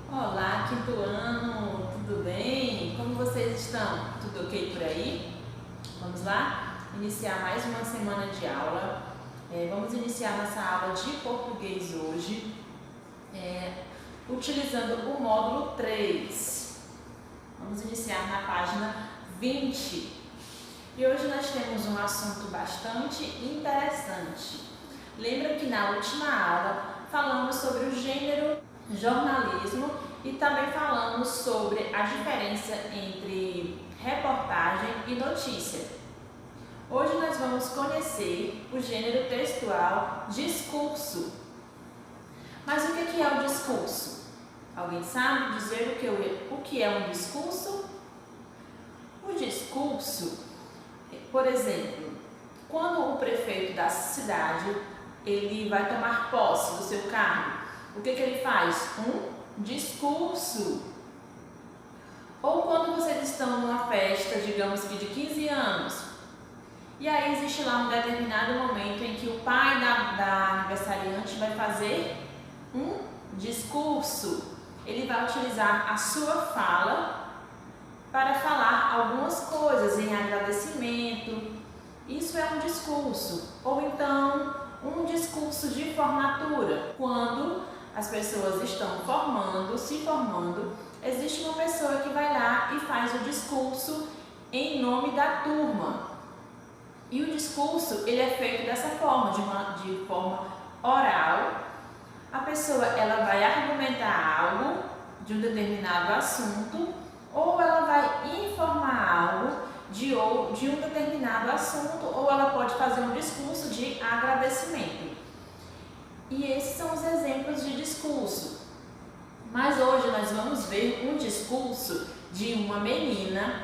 Olá, quinto ano, tudo bem? Como vocês estão? Tudo ok por aí? Vamos lá? Iniciar mais uma semana de aula. Vamos iniciar nossa aula de português hoje, utilizando o módulo 3. Vamos iniciar na página 20. E hoje nós temos um assunto bastante interessante. Lembra que na última aula falamos sobre o gênero jornalismo e também falamos sobre a diferença entre reportagem e notícia. Hoje nós vamos conhecer o gênero textual discurso. Mas o que é o discurso? Alguém sabe dizer o que é um discurso? O discurso, por exemplo, quando o prefeito da cidade ele vai tomar posse do seu cargo, o que ele faz? Um discurso. Ou quando vocês estão numa festa, digamos que de 15 anos, e aí existe lá um determinado momento em que o pai da aniversariante vai fazer um discurso. Ele vai utilizar a sua fala para falar algumas coisas em agradecimento. Isso é um discurso. Ou então, um discurso de formatura, quando as pessoas estão se formando, existe uma pessoa que vai lá e faz o discurso em nome da turma. E o discurso, ele é feito dessa forma, de forma oral. A pessoa, ela vai argumentar algo de um determinado assunto, ou ela vai informar algo de um determinado assunto, ou ela pode fazer um discurso de agradecimento. E esses são os exemplos de discurso. Mas hoje nós vamos ver um discurso de uma menina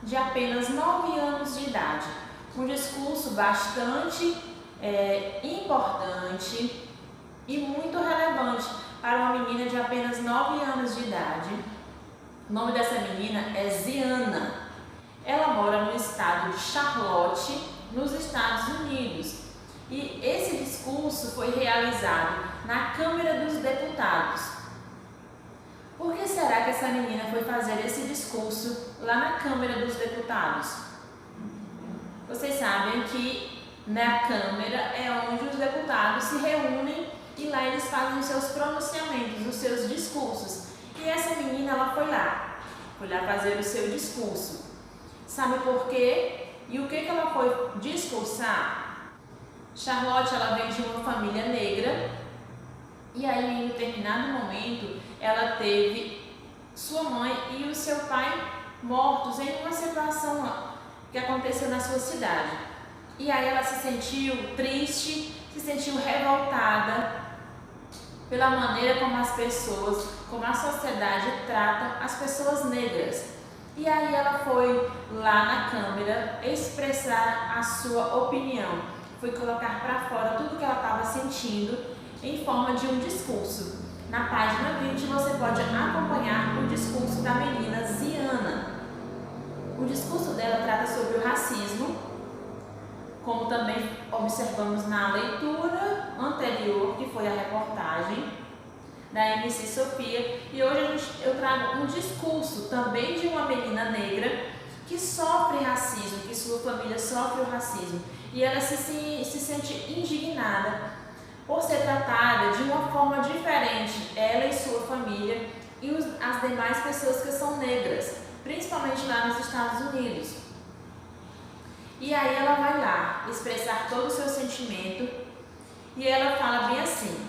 de apenas 9 anos de idade. Um discurso bastante importante e muito relevante para uma menina de apenas 9 anos de idade. O nome dessa menina é Ziana. Ela mora no estado de Charlotte, nos Estados Unidos. E esse discurso foi realizado na Câmara dos Deputados. Por que será que essa menina foi fazer esse discurso lá na Câmara dos Deputados? Vocês sabem que na Câmara é onde os deputados se reúnem e lá eles fazem os seus pronunciamentos, os seus discursos. E essa menina, ela foi lá fazer o seu discurso. Sabe por quê? E o que ela foi discursar? Charlotte, ela vem de uma família negra e aí em um determinado momento ela teve sua mãe e o seu pai mortos em uma situação que aconteceu na sua cidade. E aí ela se sentiu triste, se sentiu revoltada pela maneira como as pessoas, como a sociedade trata as pessoas negras. E aí ela foi lá na Câmara expressar a sua opinião. Foi colocar para fora tudo que ela estava sentindo em forma de um discurso. Na página 20 você pode acompanhar o discurso da menina Ziana. O discurso dela trata sobre o racismo, como também observamos na leitura anterior, que foi a reportagem da MC Sofia. E hoje eu trago um discurso também de uma menina negra que sofre racismo, que sua família sofre o racismo. E ela se sente indignada por ser tratada de uma forma diferente, ela e sua família e as demais pessoas que são negras, principalmente lá nos Estados Unidos. E aí ela vai lá expressar todo o seu sentimento e ela fala bem assim: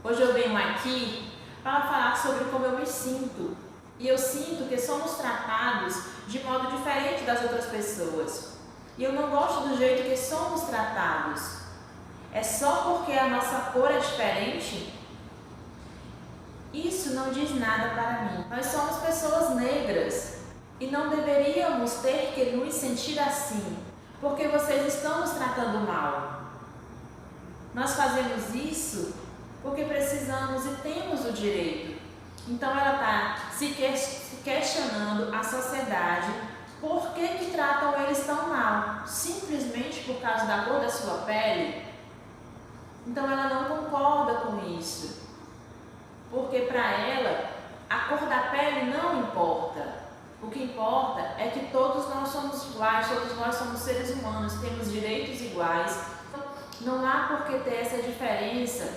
hoje eu venho aqui para falar sobre como eu me sinto. E eu sinto que somos tratados de modo diferente das outras pessoas. E eu não gosto do jeito que somos tratados. É só porque a nossa cor é diferente? Isso não diz nada para mim. Nós somos pessoas negras e não deveríamos ter que nos sentir assim, porque vocês estão nos tratando mal. Nós fazemos isso porque precisamos e temos o direito. Então ela está se questionando a sociedade por que tratam eles tão mal, simplesmente por causa da cor da sua pele. Então ela não concorda com isso, porque para ela a cor da pele não importa. O que importa é que todos nós somos iguais, todos nós somos seres humanos, temos direitos iguais. Não há por que ter essa diferença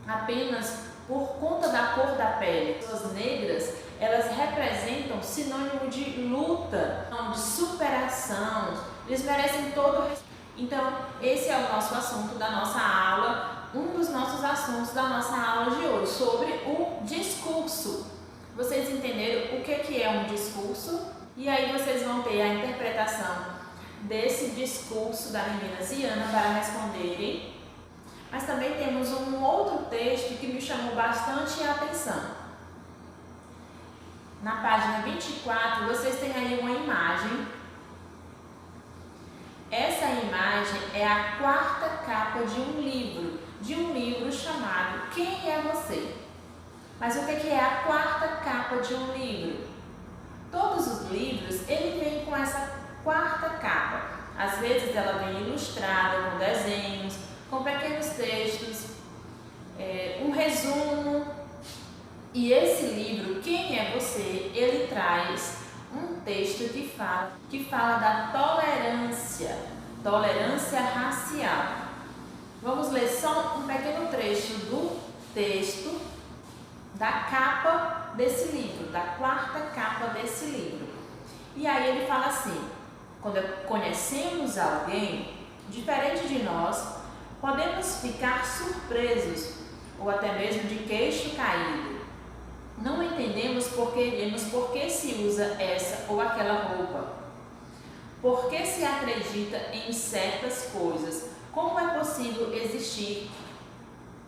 apenas por conta da cor da pele. As pessoas negras, elas representam sinônimo de luta, de superação, eles merecem todo o respeito. Então, esse é o nosso assunto da nossa aula, um dos nossos assuntos da nossa aula de hoje, sobre o discurso. Vocês entenderam o que é um discurso? E aí vocês vão ter a interpretação desse discurso da menina Ziana para responderem. Mas também temos um outro texto que me chamou bastante a atenção. Na página 24, vocês têm aí uma imagem. Essa imagem é a quarta capa de um livro chamado Quem é Você? Mas o que é a quarta capa de um livro? Todos os livros, ele vem com essa quarta capa. Às vezes ela vem ilustrada com desenhos, com pequenos textos, um resumo. E esse livro, Quem é Você? Ele traz um texto que fala da tolerância racial. Vamos ler só um pequeno trecho do texto da capa desse livro, da quarta capa desse livro. E aí ele fala assim: quando conhecemos alguém diferente de nós, podemos ficar surpresos ou até mesmo de queixo caído. Não entendemos por que se usa essa ou aquela roupa. Por que se acredita em certas coisas? Como é possível existir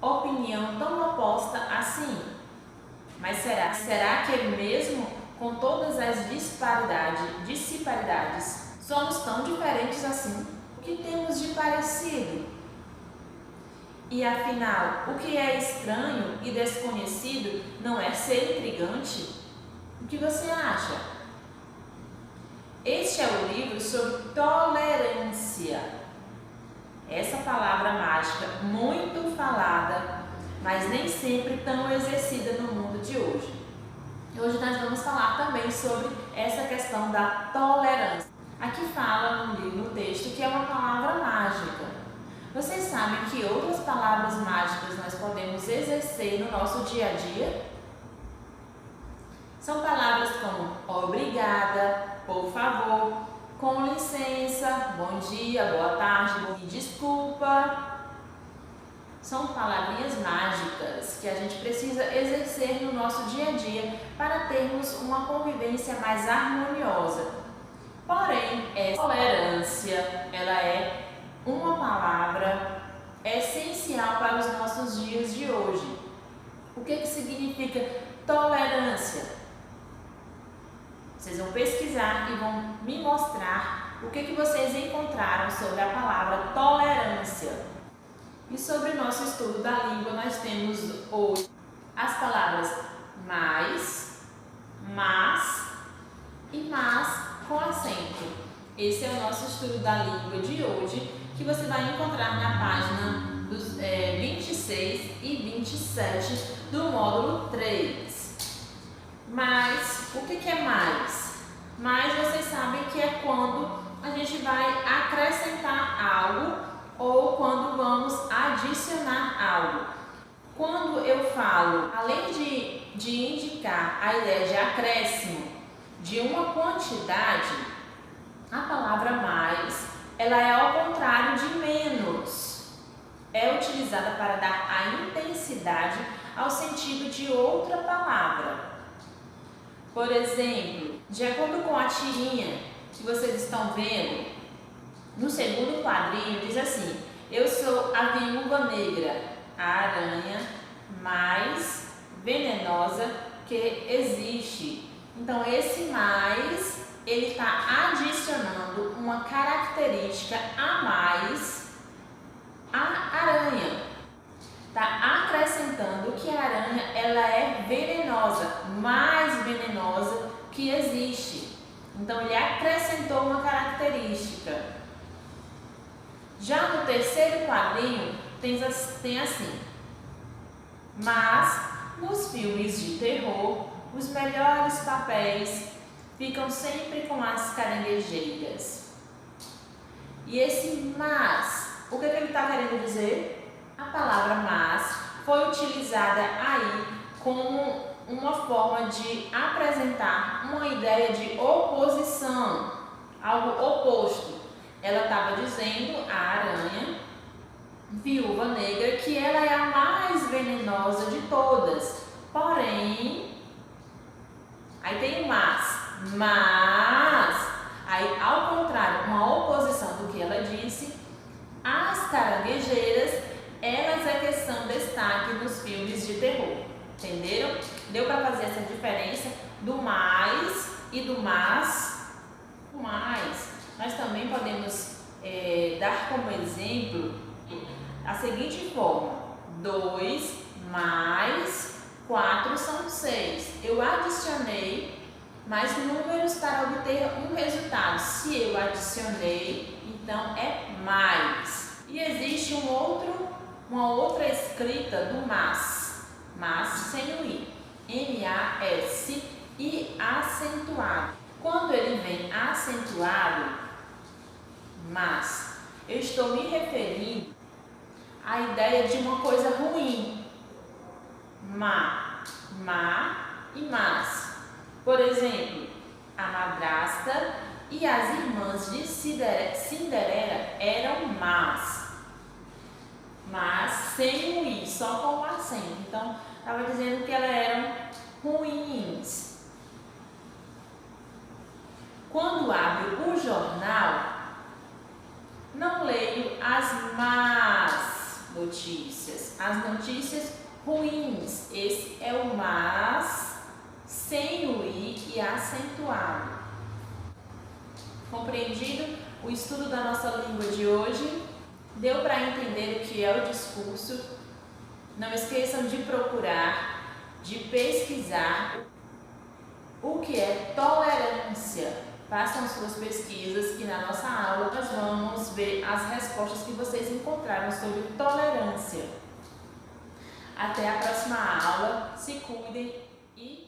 opinião tão oposta assim? Mas será que mesmo com todas as disparidades, somos tão diferentes assim? O que temos de parecido? E afinal, o que é estranho e desconhecido não é ser intrigante? O que você acha? Este é o livro sobre tolerância. Essa palavra mágica muito falada, mas nem sempre tão exercida no mundo de hoje. Hoje nós vamos falar também sobre essa questão da tolerância. Aqui fala no texto que é uma palavra mágica. Vocês sabem que outras palavras mágicas nós podemos exercer no nosso dia a dia? São palavras como obrigada, por favor, com licença, bom dia, boa tarde, desculpa. São palavrinhas mágicas que a gente precisa exercer no nosso dia a dia para termos uma convivência mais harmoniosa. Porém, essa tolerância, ela é uma palavra essencial para os nossos dias de hoje. O que significa tolerância? Vocês vão pesquisar e vão me mostrar o que vocês encontraram sobre a palavra tolerância. E sobre o nosso estudo da língua, nós temos hoje as palavras mais, mas e mas com acento. Esse é o nosso estudo da língua de hoje, que você vai encontrar na página 26 e 27 do módulo 3. Mas, o que é mais? Mais vocês sabem que é quando a gente vai acrescentar algo ou quando vamos adicionar algo. Quando eu falo, além de indicar a ideia de acréscimo de uma quantidade, a palavra mais, ela é ao contrário de menos. É utilizada para dar a intensidade ao sentido de outra palavra. Por exemplo, de acordo com a tirinha que vocês estão vendo, no segundo quadrinho diz assim: eu sou a viúva negra, a aranha mais venenosa que existe. Então esse mais, ele está adicionando uma característica a mais à aranha. Está acrescentando que a aranha ela é venenosa, mais venenosa que existe. Então ele acrescentou uma característica. Já no terceiro quadrinho tem assim: mas Nos filmes de terror, os melhores papéis ficam sempre com as caranguejeiras. E esse mas, o que ele está querendo dizer? A palavra mas foi utilizada aí como uma forma de apresentar uma ideia de oposição, algo oposto. Ela estava dizendo, a aranha, viúva negra, que ela é a mais venenosa de todas. Porém, aí tem o mas, aí ao contrário, uma oposição do que ela disse, as caranguejeiras, elas é que são destaque nos filmes de terror. Entenderam? Deu para fazer essa diferença do mais e do mas? O mais, nós também podemos dar como exemplo a seguinte forma: 2 mais 4 são 6. Eu adicionei mais números para obter um resultado. Se eu adicionei, então é mais. E existe uma outra escrita do mas sem o i, M-A-S, e acentuado. Quando ele vem acentuado, mas, eu estou me referindo à ideia de uma coisa ruim. Má e mas. Por exemplo, a madrasta e as irmãs de Cinderela eram más. Mas sem o i, só com o acento. Então, estava dizendo que elas eram ruins. Quando abro o jornal, não leio as más notícias, as notícias ruins. Esse é o mas sem o i e acentuado. Compreendido o estudo da nossa língua de hoje? Deu para entender o que é o discurso? Não esqueçam de procurar, de pesquisar o que é tolerância. Façam suas pesquisas que na nossa aula nós vamos ver as respostas que vocês encontraram sobre tolerância. Até a próxima aula, se cuidem e